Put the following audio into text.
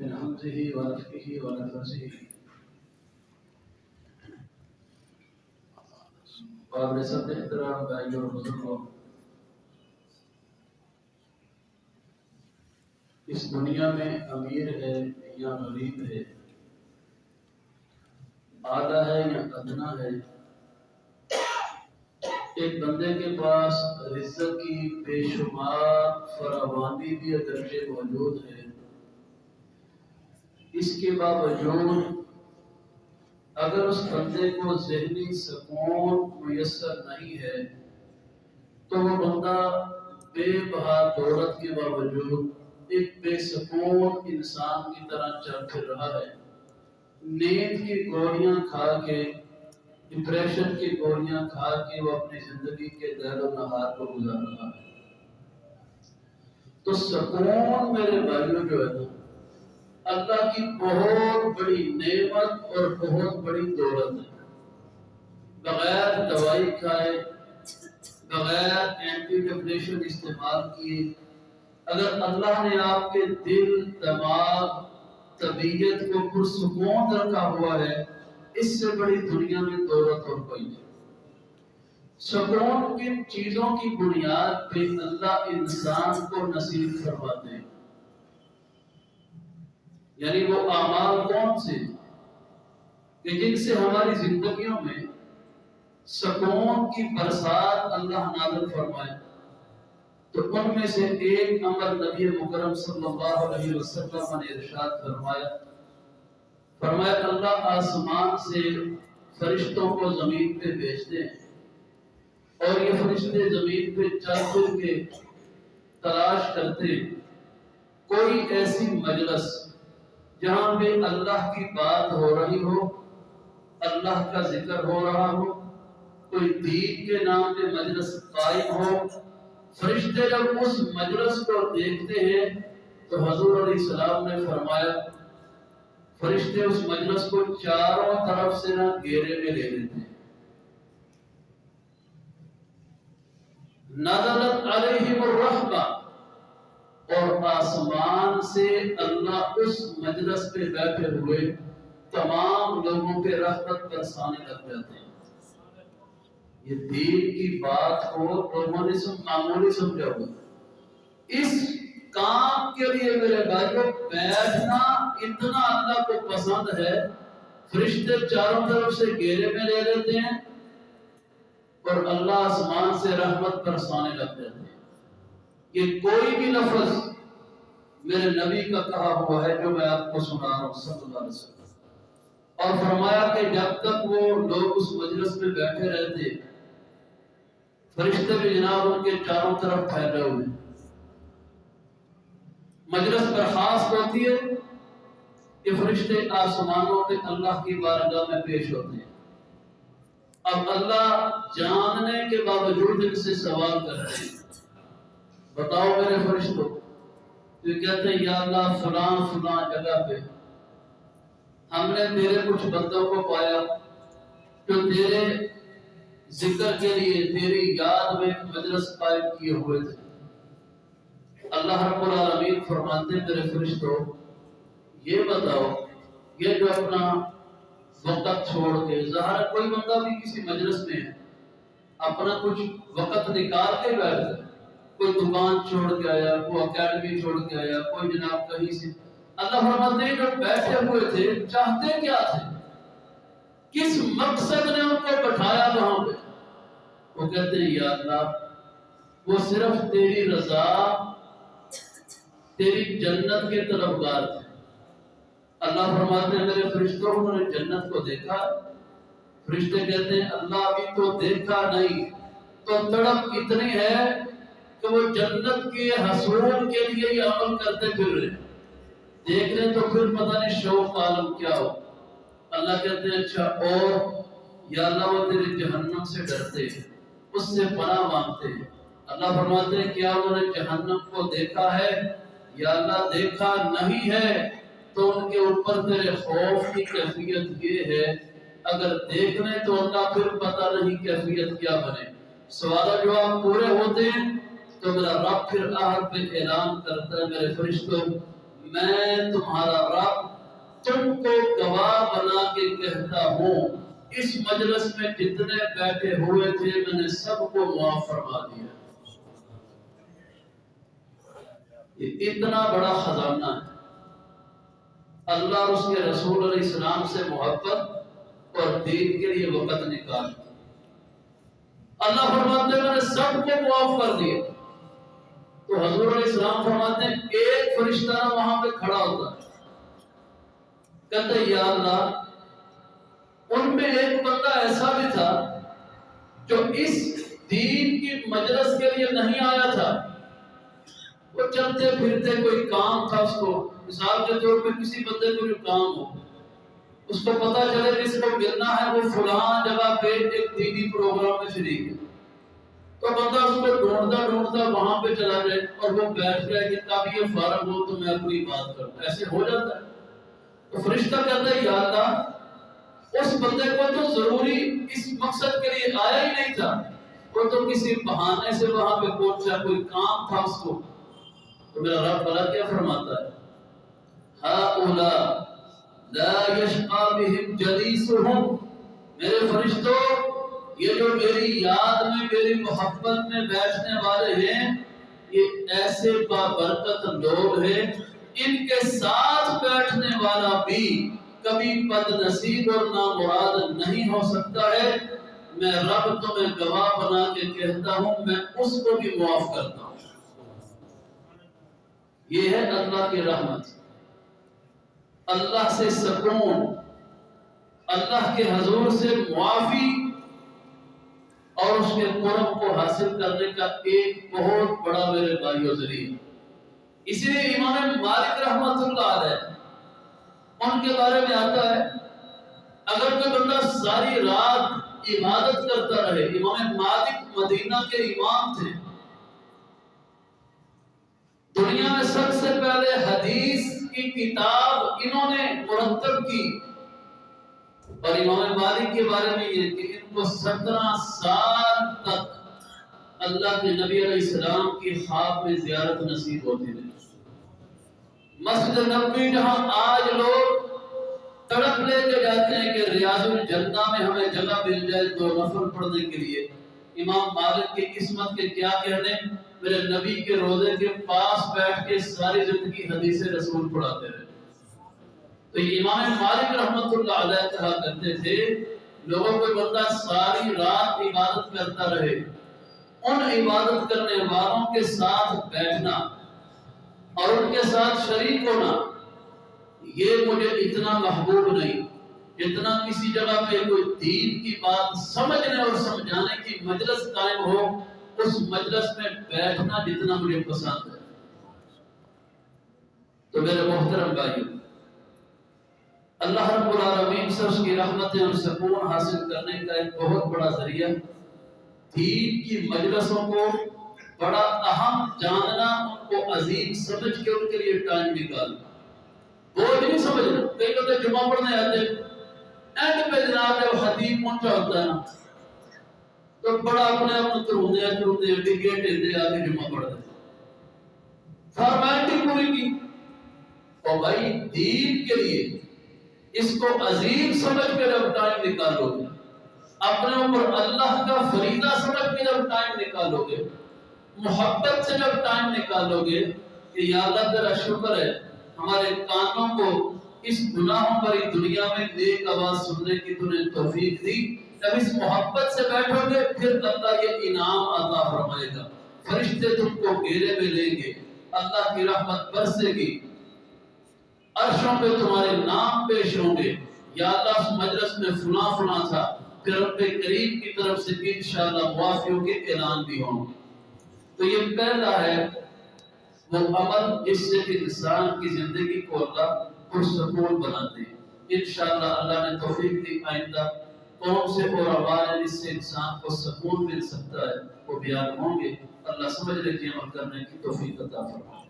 من حمزه ونفخه ونفسه قابل سب احترام بھائیوں اور بزرگوں، اس دنیا میں امیر ہے یا غریب ہے، اعلیٰ ہے یا ادنا ہے، ایک بندے کے پاس رزق کی بے شمار فراوانی بھی اگرچہ موجود ہے، اس کے باوجود اگر اس بندے کو ذہنی سکون میسر نہیں ہے تو وہ بندہ بے بہا دولت کے باوجود ایک بے سکون انسان کی طرح چل پھر رہا ہے، نیند کی گولیاں کھا کے، ڈپریشن کی گولیاں کھا کے وہ اپنی زندگی کے لیل و نہار کو گزار رہا ہے۔ تو سکون میرے بھائیوں جو ہے نا، اللہ کی بہت بڑی نعمت اور بہت بڑی دولت ہے۔ بغیر دوائی کھائے، بغیر اینٹی ڈپریشن استعمال کیے، اگر اللہ نے آپ کے دل، دماغ، طبیعت کو پرسکون رکھا ہوا ہے، اس سے بڑی دنیا میں دولت اور کوئی نہیں۔ سکون کن چیزوں کی بنیاد پہ اللہ انسان کو نصیب فرماتے ہیں، یعنی وہ اعمال کون سے کہ جن سے ہماری زندگیوں میں سکون کی برسات اللہ نازل فرمائے۔ تو ان میں سے ایک عمل نبی مکرم صلی اللہ علیہ وسلم نے ارشاد فرمایا اللہ آسمان سے فرشتوں کو زمین پہ بھیجتے ہیں، اور یہ فرشتے زمین پہ چل پھر کے تلاش کرتے ہیں کوئی ایسی مجلس جہاں پہ اللہ کی بات ہو رہی ہو، اللہ کا ذکر ہو رہا ہو، کوئی دین کے نام پہ مجلس قائم ہو۔ فرشتے جب اس مجلس کو دیکھتے ہیں تو حضور علیہ السلام نے فرمایا فرشتے اس مجلس کو چاروں طرف سے نہ گھیرے میں لے لیتے ہیں۔ نزلت علیہم الرحمہ، اور آسمان سے اللہ اس مجلس پہ بیٹھے ہوئے تمام لوگوں پہ رحمت برسانے لگ جاتے ہیں۔ یہ دین کی بات کو لوگوں نے معمولی سمجھا ہوا، اس کام کے لیے میرے بھائیوں بیٹھنا اتنا اللہ کو پسند ہے، فرشتے چاروں طرف سے گھیرے میں لے لیتے ہیں اور اللہ آسمان سے رحمت برسانے لگ جاتے ہیں۔ یہ کوئی بھی لفظ میرے نبی کا کہا ہوا ہے جو میں آپ کو سنا رہا ہوں صلی اللہ علیہ وسلم، اور فرمایا کہ جب تک وہ لوگ اس مجلس میں بیٹھے رہتے فرشتے بھی جناب ان کے چاروں طرف پھیلے ہوئے، مجلس برخاست ہوتی ہے کہ فرشتے آسمانوں پہ اللہ کی بارگاہ میں پیش ہوتے ہیں۔ اب اللہ جاننے کے باوجود ان سے سوال کر رہے ہیں، بتاؤ میرے فرشتوں، تو کہتے ہیں یا اللہ فلاں فلاں جگہ پہ ہم نے تیرے کچھ بندوں کو پایا جو تیرے ذکر کے لیے تیری یاد میں مجلس قائم کیے ہوئے تھے۔ اللہ رب العالمین فرماتے ہیں میرے فرشتوں یہ بتاؤ، یہ جو اپنا وقت چھوڑ کے، ظاہر کوئی بندہ بھی کسی مجلس میں اپنا کچھ وقت نکال کے بیٹھتا ہے، کوئی دکان چھوڑ کے آیا، کوئی اکیڈمی چھوڑ کے آیا، کوئی جناب کہیں سے، اللہ فرماتے ہیں جو بیٹھے ہوئے تھے چاہتے کیا تھے، کس مقصد نے ان کو بٹھایا وہاں پہ؟ وہ کہتے ہیں یا اللہ وہ صرف تیری رضا، تیری جنت کے طلبگار تھے۔ اللہ فرماتے ہیں میرے فرشتوں انہوں نے جنت کو دیکھا؟ فرشتے کہتے ہیں اللہ ابھی تو دیکھا نہیں، تو تڑپ اتنی ہے کہ وہ جنت کے حصول کے لیے ہی عمل کرتے پھر رہے، دیکھ لیں تو پھر پتہ نہیں شوق عالم کیا ہو۔ اللہ کہتے ہیں اچھا اور یا اللہ وہ تیرے جہنم سے ڈرتے ہیں، اس سے پناہ مانگتے ہیں۔ اللہ فرماتے ہیں کیا انہوں نے جہنم کو دیکھا ہے؟ یا اللہ دیکھا نہیں ہے، تو ان کے اوپر تیرے خوف کی کیفیت یہ ہے، اگر دیکھ لیں تو اللہ پھر پتہ نہیں کیفیت کیا بنے۔ سوال و جواب پورے ہوتے ہیں تو میرا رب پھر آخر پہ اعلان کرتا ہے میرے فرشتوں میں تمہارا رب تم کو گواہ بنا کے کہتا ہوں اس مجلس میں جتنے بیٹھے ہوئے تھے میں نے سب کو معاف فرما دیا. یہ اتنا بڑا خزانہ ہے. اللہ اور اس کے رسول علیہ السلام سے محبت اور دین کے لیے وقت نکال. اللہ فرماتے ہیں میں نے سب کو معاف کر دیا. تو حضور علیہ السلام فرماتے ہیں ایک فرشتہ نہ وہاں پہ کھڑا ہوتا ہے, کہتے یا اللہ ان میں ایک بندہ ایسا بھی تھا جو اس دین کی مجلس کے لیے نہیں آیا تھا, وہ چلتے پھرتے کوئی کام تھا اس کو, مثال کے طور پہ کسی بندے کو جو کام ہو, اس کو پتا چلے کہ اس کو ملنا ہے وہ فلاں جگہ پہ ایک دینی پروگرام میں شریک ہے, تو بندہ اس کو ڈھونڈتا وہاں پہ چلا جائے اور وہ بیٹھ جائے کہ کب یہ فارغ ہو تو میں اپنی بات کروں. ایسے ہو جاتا ہے. تو فرشتہ کہتا ہے یا اللہ اس بندے کو تو ضروری اس مقصد کے لیے آیا ہی نہیں تھا, وہ تو کسی بہانے سے وہاں پہ پہنچا, کوئی کام تھا اس کو. تو میرا رب بھلا کیا فرماتا ہے ہؤلاء لا یشقی بہم جلیسہم, میرے فرشتوں یہ جو میری یاد میں میری محبت میں بیٹھنے والے ہیں یہ ایسے بابرکت لوگ ہیں, ان کے ساتھ بیٹھنے والا بھی کبھی بد نصیب اور نامراد نہیں ہو سکتا ہے. میں رب تمہیں گواہ بنا کے کہتا ہوں میں اس کو بھی معاف کرتا ہوں. یہ ہے اللہ کی رحمت, اللہ سے سکون, اللہ کے حضور سے معافی اور اس کے قرب کو حاصل کرنے کا ایک بہت بڑا میرے بھائیوں ذریعہ. اسی لیے امام مالک رحمت اللہ علیہ ان کے بارے میں آتا ہے اگر کوئی بندہ ساری رات عبادت کرتا رہے, امام مالک مدینہ کے امام تھے, دنیا میں سب سے پہلے حدیث کی کتاب انہوں نے مرتب کی, اور امام مالک کے بارے میں یہ کہ ان کو 17 سال تک اللہ کے نبی علیہ السلام کی خواب میں زیارت نصیب ہوتی رہی. مسجد نبوی جہاں آج لوگ تڑپ لے کے جاتے ہیں کہ ریاض الجنہ میں ہمیں جگہ مل جائے 2 نفل پڑھنے کے لیے, امام مالک کی قسمت کے کیا کہنے, میرے نبی کے روضے کے پاس بیٹھ کے ساری زندگی حدیث رسول پڑھاتے رہے. تو امام مالک رحمت اللہ علیہ کہا کرتے تھے لوگوں کو بندہ ساری رات عبادت کرتا رہے, ان عبادت کرنے والوں کے ساتھ بیٹھنا اور ان کے ساتھ شریک ہونا یہ مجھے اتنا محبوب نہیں جتنا کسی جگہ پہ کوئی دین کی بات سمجھنے اور سمجھانے کی مجلس قائم ہو, اس مجلس میں بیٹھنا جتنا مجھے پسند ہے. تو میرے محترم بھائیو, اللہ رب العالمین سے اس کی رحمتیں اور سکون حاصل کرنے کا ایک بہت بڑا ذریعہ دین کی مجلسوں کو بڑا اہم جاننا, ان کو عظیم سمجھ کے ان کے لیے ٹائم نکالنا, بوجھ نہیں سمجھنا. کئی بندے جمعہ پڑھنے آتے اینڈ پہ جناب جب خطیب پہنچا ہوتا ہے نا تو بڑا اپنے آپ کو تروندے ڈگیٹ دے آگے جمعہ پڑھ دے, فارمیلٹی پوری کی. اور بھائی دین کے لیے اس کو عظیم سمجھ کے جب ٹائم نکالو گے, اپنے اوپر اللہ کا فریضہ سمجھ کے جب ٹائم نکالو گے, محبت سے جب ٹائم نکالو گے کہ یا اللہ تیرا شکر ہے ہمارے کانوں کو اس گناہوں بھری دنیا میں نیک آواز سننے کی تو نے توفیق دی, جب اس محبت سے بیٹھو گے پھر اللہ یہ انعام عطا فرمائے گا. فرشتے تم کو گھیرے میں لیں گے, اللہ کی رحمت برسے گی, عرشوں پہ تمہارے نام پیش ہوں گے, یا اللہ اس مجلس میں فلاں تھا, پھر رب کریم کی طرف سے انشاءاللہ معافیوں کے اعلان بھی ہوں گے. تو یہ پہلا ہے وہ عمل جس سے انسان کی زندگی کو اللہ پرسکون بناتے ہیں. انشاءاللہ اللہ نے توفیق دی آئندہ کون سے اور عمل ہیں جس سے انسان کو سکون مل سکتا ہے وہ بیان ہوں گے. اللہ سمجھنے کی عمل کرنے کی توفیق عطا فرمائے.